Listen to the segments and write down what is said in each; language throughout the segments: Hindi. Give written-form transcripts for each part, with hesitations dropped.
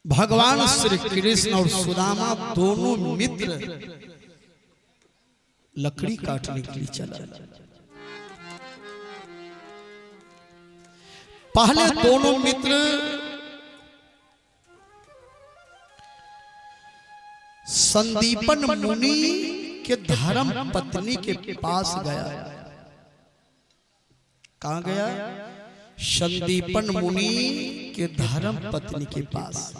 भगवान श्री कृष्ण और सुदामा दोनों मित्र लकड़ी काटने के लिए चला। पहले दोनों मित्र संदीपन मुनि के धर्म पत्नी के पास गया। कहां गया? संदीपन मुनि के धर्म पत्नी के पास।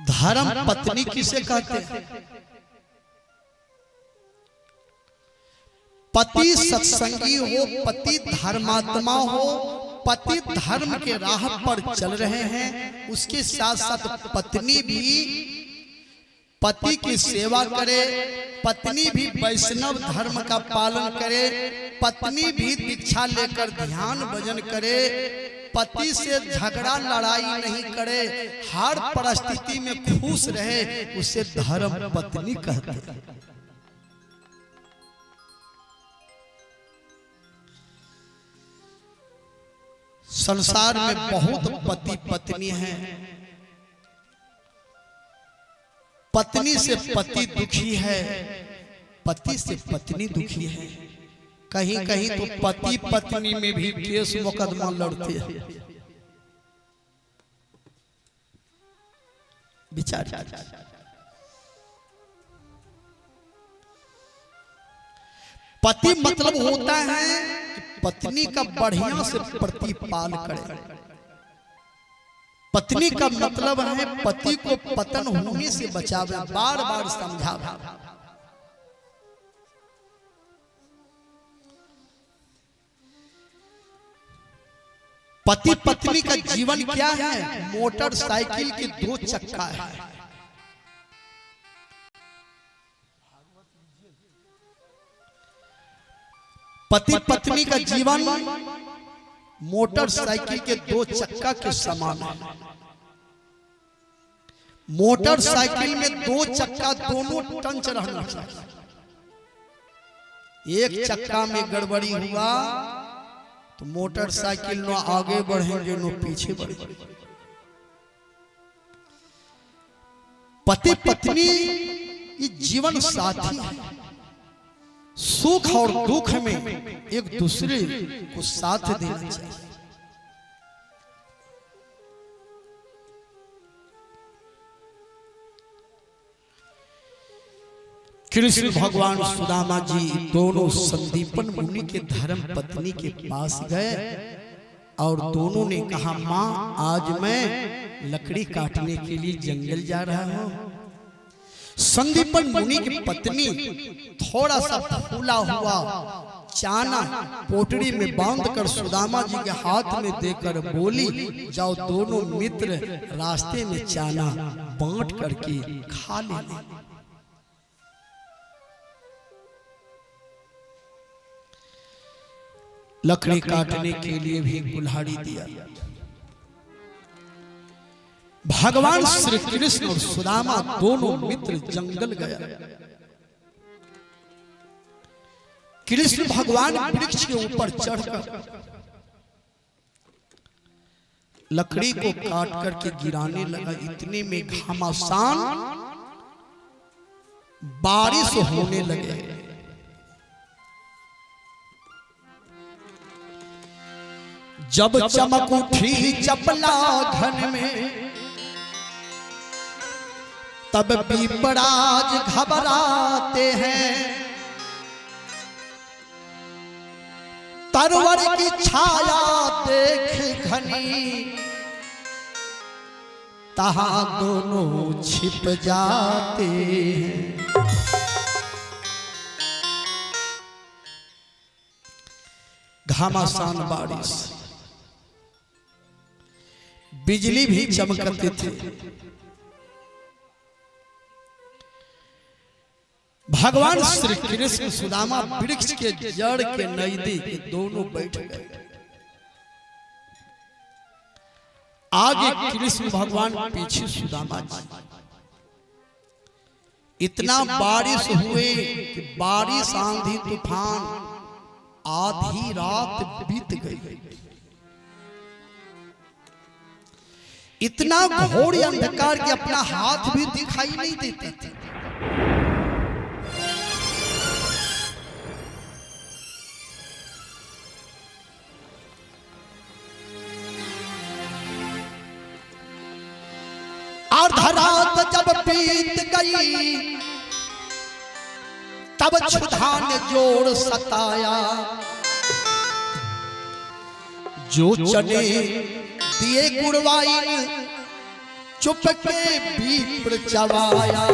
धर्म पत्नी किसे कहते हैं? पति सत्संगी हो, पति धर्मात्मा हो, पति धर्म के राह पर चल रहे हैं, उसके साथ साथ पत्नी भी पति की सेवा करे, पत्नी भी वैष्णव धर्म का पालन करे, पत्नी भी दीक्षा लेकर ध्यान भजन करे, पति से झगड़ा लड़ाई नहीं करे, हर परिस्थिति में खुश रहे, उसे धर्म पत्नी कहते हैं। संसार में बहुत पति पत्नी हैं। पत्नी से पति दुखी है, पति से पत्नी दुखी है। कहीं कहीं तो पति पत्नी में भी केस मुकदमा लड़ते हैं। विचार पति मतलब होता है कि पत्नी का बढ़िया से प्रतिपाल करे। पत्नी का मतलब है पति को पतन होने से बचावे, बार बार समझावे। पति पत्नी का जीवन क्या है? मोटरसाइकिल के दो चक्का है। पति पत्नी का जीवन मोटरसाइकिल के दो चक्का के समान है। मोटरसाइकिल में दो चक्का दोनों टंच रहना चाहिए। एक चक्का में गड़बड़ी हुआ तो मोटरसाइकिल न आगे बढ़ेंगे न पीछे बढ़ेंगे। पति पत्नी ये जीवन साथी है। सुख और दुख में एक दूसरे को साथ देना चाहिए। कृष्ण भगवान सुदामा जी दोनों संदीपन मुनि के धर्म पत्नी के पास गए और दोनों ने कहा, मां आज मैं लकड़ी काटने के लिए जंगल जा रहा हूं। संदीपन मुनि की पत्नी थोड़ा सा फूला हुआ चाना पोटड़ी में बांधकर सुदामा जी के हाथ में देकर बोली, जाओ दोनों मित्र रास्ते में चाना बांट करके खा लेना। लकड़ी काटने के लिए भी कुल्हाड़ी दिया। भगवान श्री कृष्ण और सुदामा दोनों मित्र जंगल गया। कृष्ण भगवान वृक्ष के ऊपर चढ़कर लकड़ी को काट करके गिराने लगा। इतने में घमासान बारिश होने लगे। जब चमक उठी चपला घन में, तब पिपराज घबराते हैं। तरवर की छाया देख घनी, तहां दोनों छिप जाते हैं। घमासान बारिश, बिजली भी चमकते थे। भगवान श्री कृष्ण सुदामा वृक्ष के जड़ के नजदीक दोनों बैठ गए। आगे कृष्ण भगवान, पीछे सुदामा जी। इतना बारिश हुए कि बारिश आंधी तूफान आधी रात बीत गई। इतना घोर अंधकार कि अपना हाथ भी दिखाई नहीं देते थे। अर्धरात जब बीत गई तब क्षुधा ने जोर सताया। जो चने दिए गुड़वाइन चुपके बीपड़ चबाया।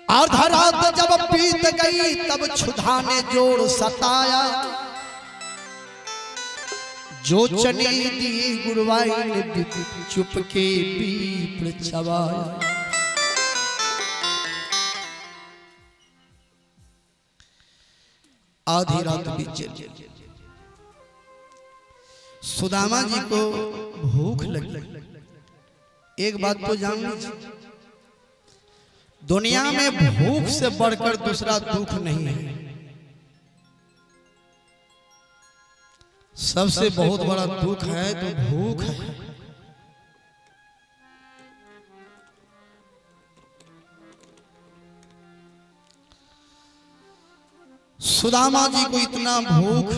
अर्धरात जब बीत गई तब क्षुधा ने जोर सताया। जो चने दिए गुड़वाइन चुपके बीपड़ चबाया। आधी रात बीत गई। सुदामा जी को भूख लगी। एक बात तो जान लीजिए, दुनिया में भूख से बढ़कर दूसरा दुख नहीं है। सबसे बहुत बड़ा दुख है तो भूख है। सुदामा जी को इतना भूख,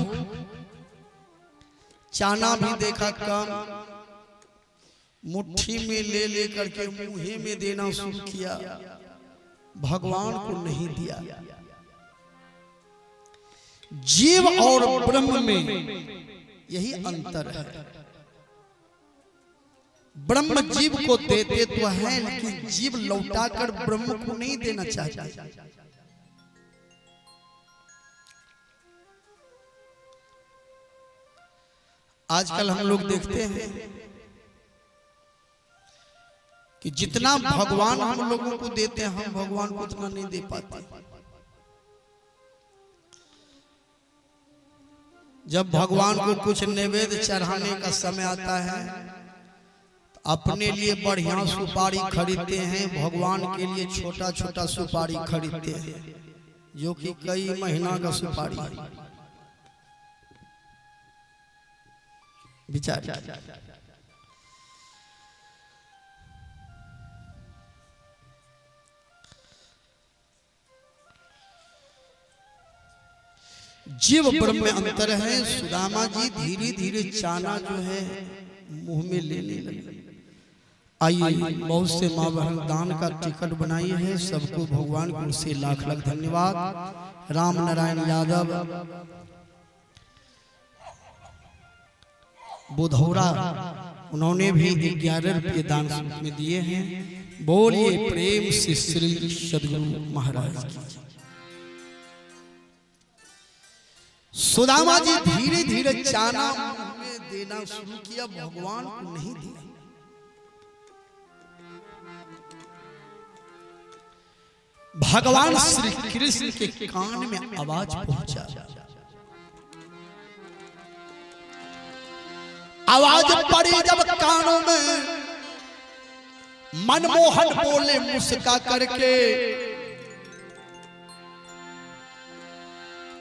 चाना भी देखा कम, मुट्ठी में ले लेकर के मुंह में देना शुरू किया, भगवान को नहीं दिया। जीव और ब्रह्म में यही अंतर है। ब्रह्म जीव को देते तो है, लेकिन जीव लौटाकर ब्रह्म को नहीं देना चाहता। आजकल हम लोग देखते हैं कि जितना भगवान हम लोगों को देते हैं, हम भगवान को उतना नहीं दे पाते। जब भगवान को कुछ नैवेद्य चढ़ाने का समय आता है तो अपने लिए बढ़िया सुपारी खरीदते हैं, भगवान के लिए छोटा छोटा सुपारी खरीदते हैं, जो कि कई महीना का सुपारी है। विचार जीव ब्रह्म में अंतर है। सुदामा जी धीरे धीरे चाना जो है मुंह में लेने लगे। आइए, बहुत से माँ बहन दान का टिकट बनाई है, सबको भगवान को से लाख लाख धन्यवाद। राम नारायण यादव बुधौरा, उन्होंने भी 11 रुपये दान में दिए हैं। बोलिए प्रेम से श्री सद्गुरु महाराज की। सुदामा जी धीरे धीरे चाना में देना शुरू किया, भगवान को नहीं दिया। भगवान श्री कृष्ण के कान में आवाज पहुंचा। आवाज पड़ी जब कानों में, मनमोहन बोले मुस्का करके।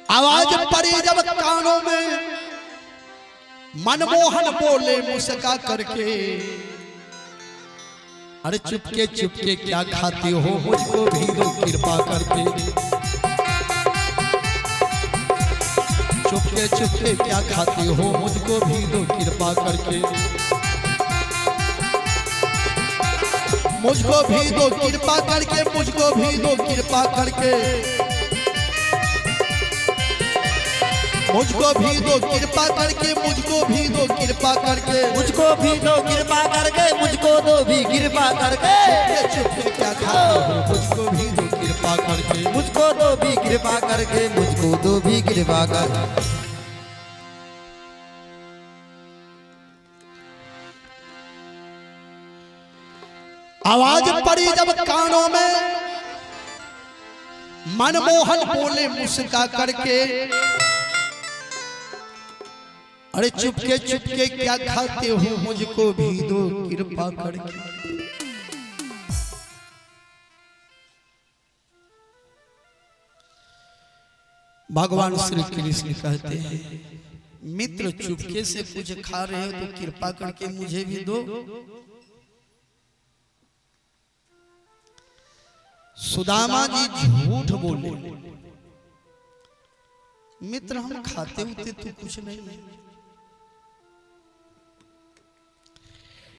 आवाज पड़ी जब कानों में, मनमोहन बोले मुस्का करके। अरे चुपके चुपके क्या खाते हो, मुझको भी दो कृपा करके। चुपके चुपके क्या खाते हो, मुझको भी दो कृपा करके। मुझको भी दो कृपा करके, मुझको भी दो कृपा करके। मुझको भी दो कृपा करके, मुझको भी दो कृपा कृपा करके, मुझको भी दो कृपा करके, मुझको दो भी कृपा करके। चुप के क्या खाते हो, मुझको भी दो कृपा करके, मुझको दो भी कृपा करके, मुझको दो भी कृपा करके। आवाज पड़ी जब कानों में, मनमोहन बोले मुस्का करके, अरे चुपके क्या खाते हो, मुझको भी दो कृपा करके। भगवान श्री कृष्ण कहते हैं, मित्र चुपके से कुछ खा रहे हो तो कृपा करके मुझे भी दो। सुदामा जी झूठ बोले, मित्र हम खाते होते तो कुछ नहीं,